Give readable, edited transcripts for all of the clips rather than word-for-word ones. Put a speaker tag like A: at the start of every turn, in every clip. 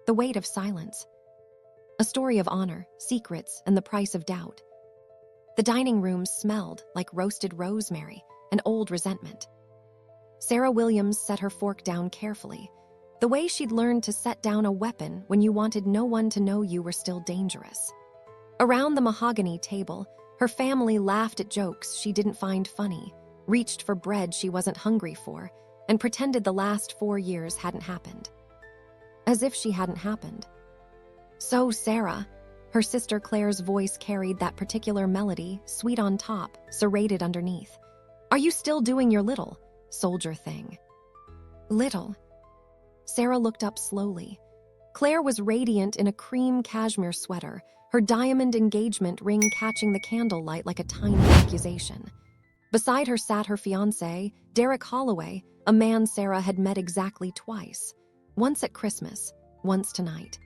A: The weight of silence. A story of honor, secrets, and the price of doubt. The dining room smelled like roasted rosemary and old resentment. Sarah Williams set her fork down carefully, the way she'd learned to set down a weapon when you wanted no one to know you were still dangerous. Around the mahogany table, her family laughed at jokes she didn't find funny, reached for bread she wasn't hungry for, and pretended the last 4 years hadn't happened. As if she hadn't happened. "So, Sarah," her sister Claire's voice carried that particular melody, sweet on top, serrated underneath. "Are you still doing your little soldier thing?" Little. Sarah looked up slowly. Claire was radiant in a cream cashmere sweater, her diamond engagement ring catching the candlelight like a tiny accusation. Beside her sat her fiancé, Derek Holloway, a man Sarah had met exactly twice. Once at Christmas, once tonight.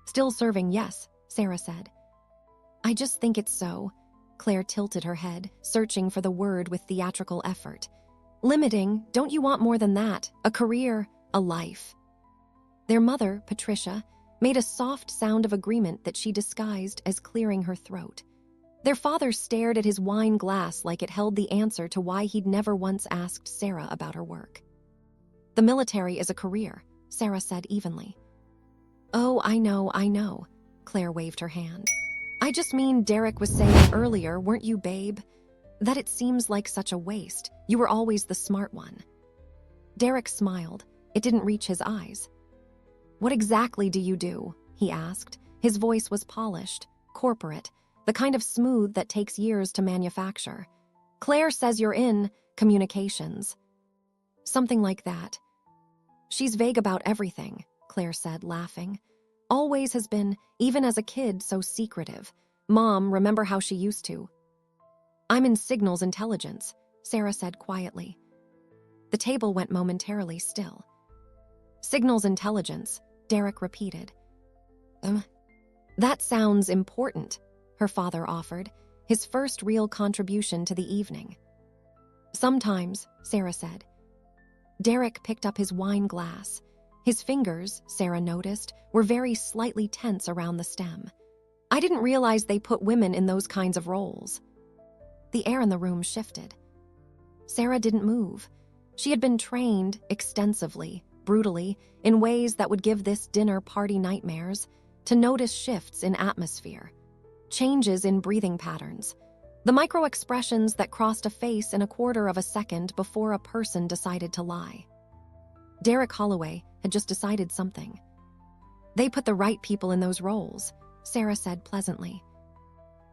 A: "Still serving, yes," Sarah said. "I just think it's so." Claire tilted her head, searching for the word with theatrical effort. "Limiting, don't you want more than that? A career, a life." Their mother, Patricia, made a soft sound of agreement that she disguised as clearing her throat. Their father stared at his wine glass like it held the answer to why he'd never once asked Sarah about her work. "The military is a career," Sarah said evenly. "Oh, I know," Claire waved her hand. "I just mean Derek was saying earlier, weren't you, babe? That it seems like such a waste. You were always the smart one." Derek smiled. It didn't reach his eyes. "What exactly do you do?" he asked. His voice was polished, corporate, the kind of smooth that takes years to manufacture. "Claire says you're in communications." "Something like that." "She's vague about everything," Claire said, laughing. "Always has been, even as a kid, so secretive. Mom, remember how she used to?" "I'm in signals intelligence," Sarah said quietly. The table went momentarily still. "Signals intelligence," Derek repeated. That sounds important," her father offered, his first real contribution to the evening. "Sometimes," Sarah said. Derek picked up his wine glass. His fingers, Sarah noticed, were very slightly tense around the stem. "I didn't realize they put women in those kinds of roles." The air in the room shifted. Sarah didn't move. She had been trained extensively, brutally, in ways that would give this dinner party nightmares, to notice shifts in atmosphere, changes in breathing patterns, the micro-expressions that crossed a face in a quarter of a second before a person decided to lie. Derek Holloway had just decided something. "They put the right people in those roles," Sarah said pleasantly.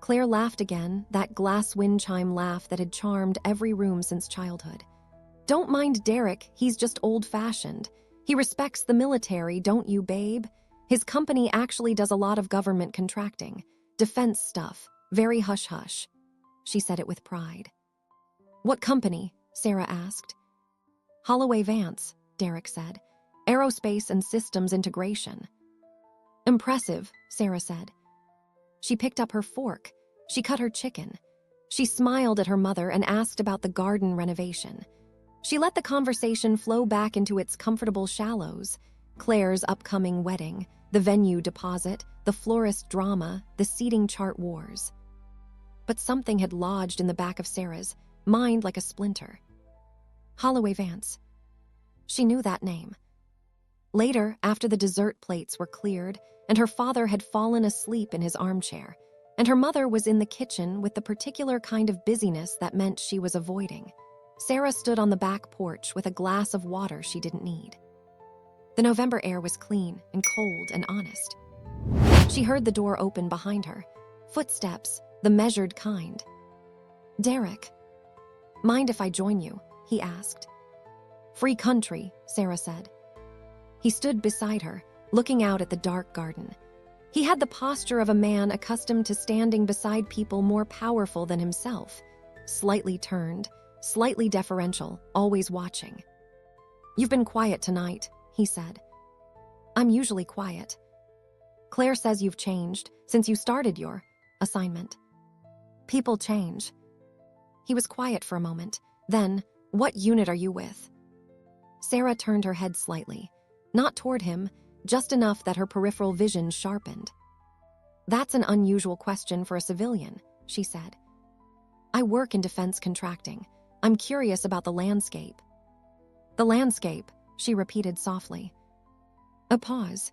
A: Claire laughed again, that glass wind chime laugh that had charmed every room since childhood. "Don't mind Derek, he's just old-fashioned. He respects the military, don't you, babe? His company actually does a lot of government contracting. Defense stuff. Very hush-hush." She said it with pride. "What company?" Sarah asked. "Holloway Vance," Derek said. "Aerospace and systems integration." "Impressive," Sarah said. She picked up her fork. She cut her chicken. She smiled at her mother and asked about the garden renovation. She let the conversation flow back into its comfortable shallows. Claire's upcoming wedding, the venue deposit, the florist drama, the seating chart wars. But something had lodged in the back of Sarah's mind like a splinter. Holloway Vance. She knew that name. Later, after the dessert plates were cleared, and her father had fallen asleep in his armchair, and her mother was in the kitchen with the particular kind of busyness that meant she was avoiding, Sarah stood on the back porch with a glass of water she didn't need. The November air was clean and cold and honest. She heard the door open behind her. Footsteps, the measured kind. "Derek." "Mind if I join you?" he asked. "Free country," Sarah said. He stood beside her, looking out at the dark garden. He had the posture of a man accustomed to standing beside people more powerful than himself, slightly turned, slightly deferential, always watching. "You've been quiet tonight," he said. "I'm usually quiet." "Claire says you've changed since you started your assignment." "People change." He was quiet for a moment. Then, "What unit are you with?" Sarah turned her head slightly, not toward him, just enough that her peripheral vision sharpened. "That's an unusual question for a civilian," she said. "I work in defense contracting. I'm curious about the landscape." "The landscape," she repeated softly. A pause.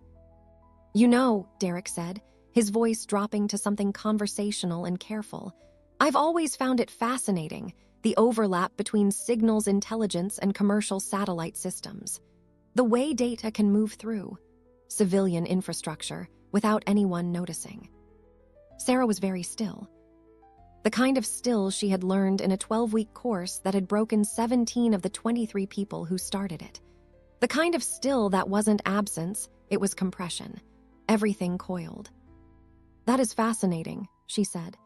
A: "You know," Derek said, his voice dropping to something conversational and careful, "I've always found it fascinating, the overlap between signals intelligence and commercial satellite systems. The way data can move through civilian infrastructure without anyone noticing." Sarah was very still. The kind of still she had learned in a 12-week course that had broken 17 of the 23 people who started it. The kind of still that wasn't absence, it was compression. Everything coiled. "That is fascinating," she said.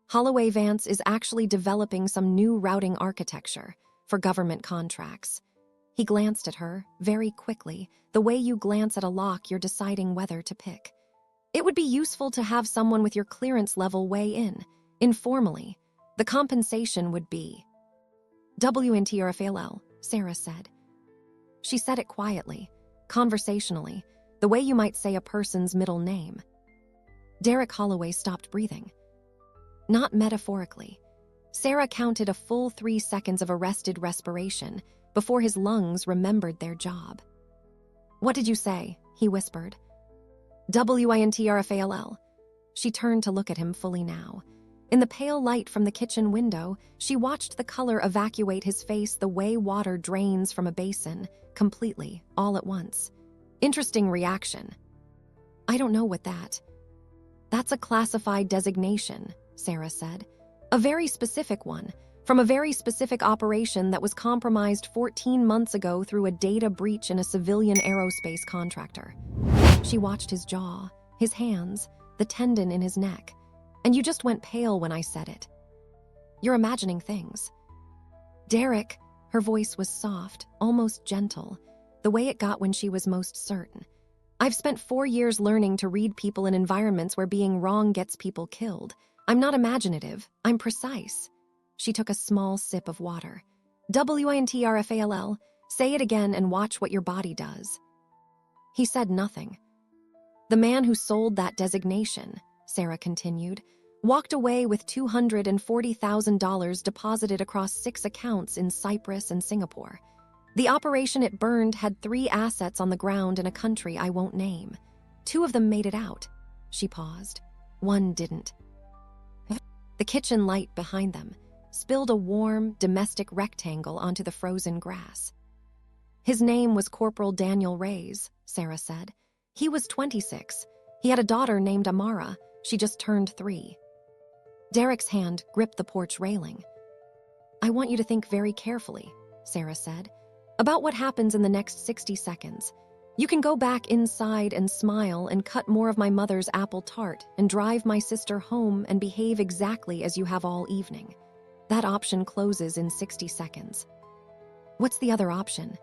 A: "Holloway Vance is actually developing some new routing architecture for government contracts." He glanced at her, very quickly, the way you glance at a lock you're deciding whether to pick. "It would be useful to have someone with your clearance level weigh in, informally. The compensation would be..." "WNTRFALL," Sarah said. She said it quietly, conversationally, the way you might say a person's middle name. Derek Holloway stopped breathing. Not metaphorically. Sarah counted a full 3 seconds of arrested respiration before his lungs remembered their job. "What did you say?" he whispered. "WINTRFALL." She turned to look at him fully now. In the pale light from the kitchen window, she watched the color evacuate his face the way water drains from a basin, completely, all at once. Interesting reaction. "I don't know what that..." "That's a classified designation," Sarah said. "A very specific one, from a very specific operation that was compromised 14 months ago through a data breach in a civilian aerospace contractor." She watched his jaw, his hands, the tendon in his neck. "And you just went pale when I said it. You're imagining things." "Derek," her voice was soft, almost gentle, the way it got when she was most certain. "I've spent 4 years learning to read people in environments where being wrong gets people killed. I'm not imaginative, I'm precise." She took a small sip of water. "WINTRFALL, say it again and watch what your body does." He said nothing. "The man who sold that designation," Sarah continued, "walked away with $240,000 deposited across 6 accounts in Cyprus and Singapore. The operation it burned had 3 assets on the ground in a country I won't name. 2 of them made it out." She paused. 1 didn't. The kitchen light behind them spilled a warm, domestic rectangle onto the frozen grass. "His name was Corporal Daniel Reyes," Sarah said. "He was 26. He had a daughter named Amara. She just turned 3. Derek's hand gripped the porch railing. "I want you to think very carefully," Sarah said, "about what happens in the next 60 seconds. You can go back inside and smile and cut more of my mother's apple tart and drive my sister home and behave exactly as you have all evening. That option closes in 60 seconds. What's the other option?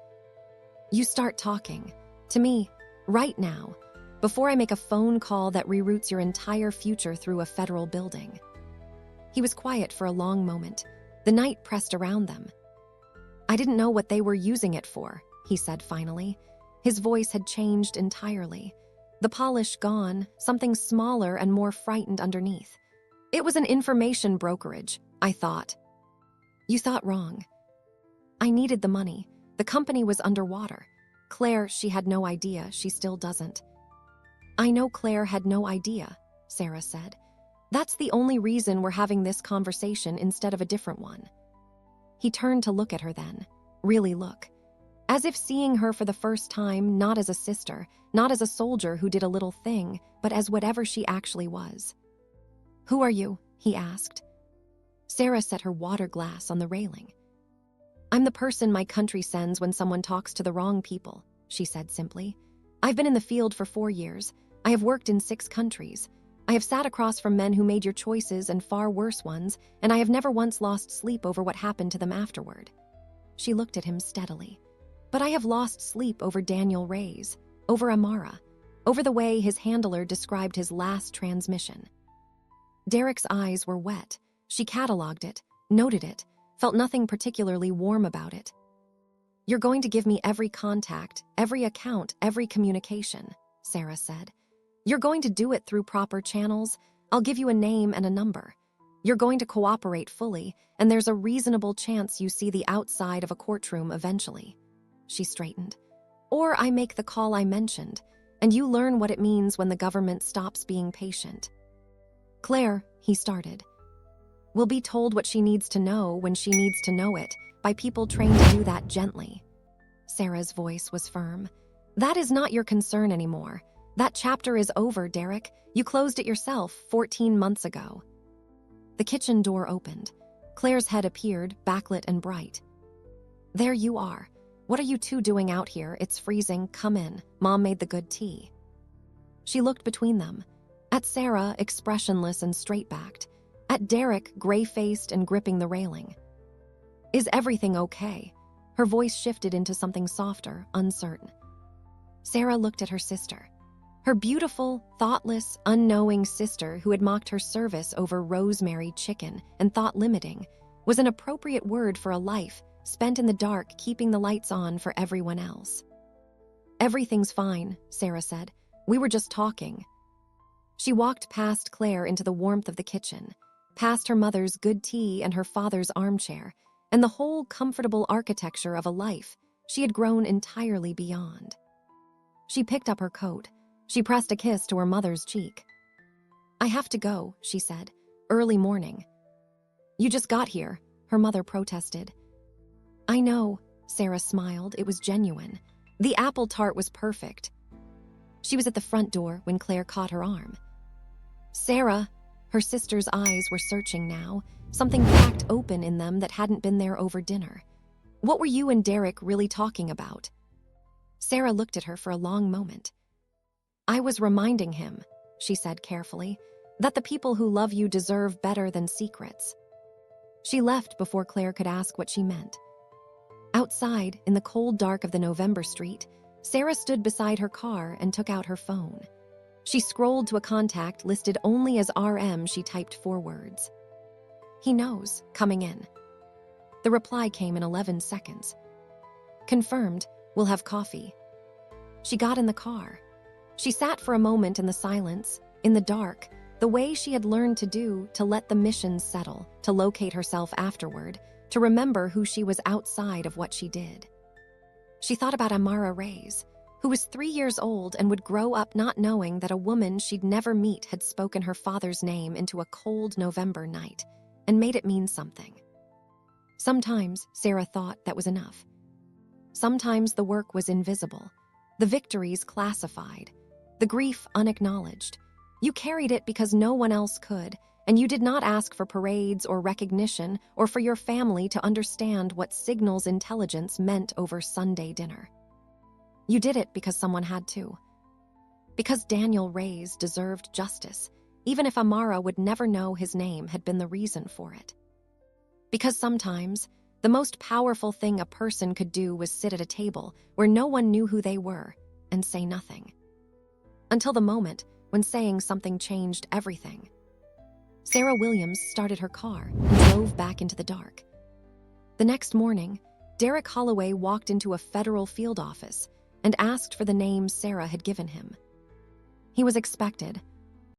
A: You start talking. To me, right now, before I make a phone call that reroutes your entire future through a federal building." He was quiet for a long moment. The night pressed around them. "I didn't know what they were using it for," he said finally. His voice had changed entirely. The polish gone, something smaller and more frightened underneath. "It was an information brokerage, I thought." "You thought wrong. I needed the money. The company was underwater. Claire, she had no idea. She still doesn't." "I know Claire had no idea," Sarah said. "That's the only reason we're having this conversation instead of a different one." He turned to look at her then, really look. As if seeing her for the first time, not as a sister, not as a soldier who did a little thing, but as whatever she actually was. "Who are you?" he asked. Sarah set her water glass on the railing. "I'm the person my country sends when someone talks to the wrong people," she said simply. "I've been in the field for 4 years. I have worked in 6 countries. I have sat across from men who made your choices and far worse ones, and I have never once lost sleep over what happened to them afterward." She looked at him steadily. "But I have lost sleep over Daniel Reyes, over Amara, over the way his handler described his last transmission." Derek's eyes were wet. She catalogued it, noted it, felt nothing particularly warm about it. You're going to give me every contact, every account, every communication, Sarah said. You're going to do it through proper channels. I'll give you a name and a number. You're going to cooperate fully, and there's a reasonable chance you see the outside of a courtroom eventually. She straightened. Or I make the call I mentioned, and you learn what it means when the government stops being patient. Claire, he started, will be told what she needs to know when she needs to know it, by people trained to do that gently. Sarah's voice was firm. That is not your concern anymore. That chapter is over, Derek. You closed it yourself 14 months ago. The kitchen door opened. Claire's head appeared, backlit and bright. There you are. What are you two doing out here? It's freezing. Come in. Mom made the good tea. She looked between them. At Sarah, expressionless and straight-backed. At Derek, gray-faced and gripping the railing. Is everything okay? Her voice shifted into something softer, uncertain. Sarah looked at her sister. Her beautiful, thoughtless, unknowing sister who had mocked her service over rosemary chicken and thought limiting was an appropriate word for a life spent in the dark keeping the lights on for everyone else. Everything's fine, Sarah said. We were just talking. She walked past Claire into the warmth of the kitchen, past her mother's good tea and her father's armchair, and the whole comfortable architecture of a life she had grown entirely beyond. She picked up her coat. She pressed a kiss to her mother's cheek. I have to go, she said. Early morning. You just got here, her mother protested. I know, Sarah smiled. It was genuine. The apple tart was perfect. She was at the front door when Claire caught her arm. Sarah, her sister's eyes were searching now, something cracked open in them that hadn't been there over dinner. What were you and Derek really talking about? Sarah looked at her for a long moment. I was reminding him, she said carefully, that the people who love you deserve better than secrets. She left before Claire could ask what she meant. Outside, in the cold dark of the November street, Sarah stood beside her car and took out her phone. She scrolled to a contact listed only as RM. She typed 4 words. He knows, coming in. The reply came in 11 seconds. Confirmed, we'll have coffee. She got in the car. She sat for a moment in the silence, in the dark, the way she had learned to do to let the mission settle, to locate herself afterward, to remember who she was outside of what she did. She thought about Amara Reyes, who was 3 years old and would grow up not knowing that a woman she'd never meet had spoken her father's name into a cold November night and made it mean something. Sometimes, Sarah thought, that was enough. Sometimes the work was invisible, the victories classified, the grief unacknowledged. You carried it because no one else could, and you did not ask for parades or recognition or for your family to understand what signals intelligence meant over Sunday dinner. You did it because someone had to. Because Daniel Reyes deserved justice, even if Amara would never know his name had been the reason for it. Because sometimes, the most powerful thing a person could do was sit at a table where no one knew who they were and say nothing. Until the moment when saying something changed everything. Sarah Williams started her car and drove back into the dark. The next morning, Derek Holloway walked into a federal field office and asked for the name Sarah had given him. He was expected,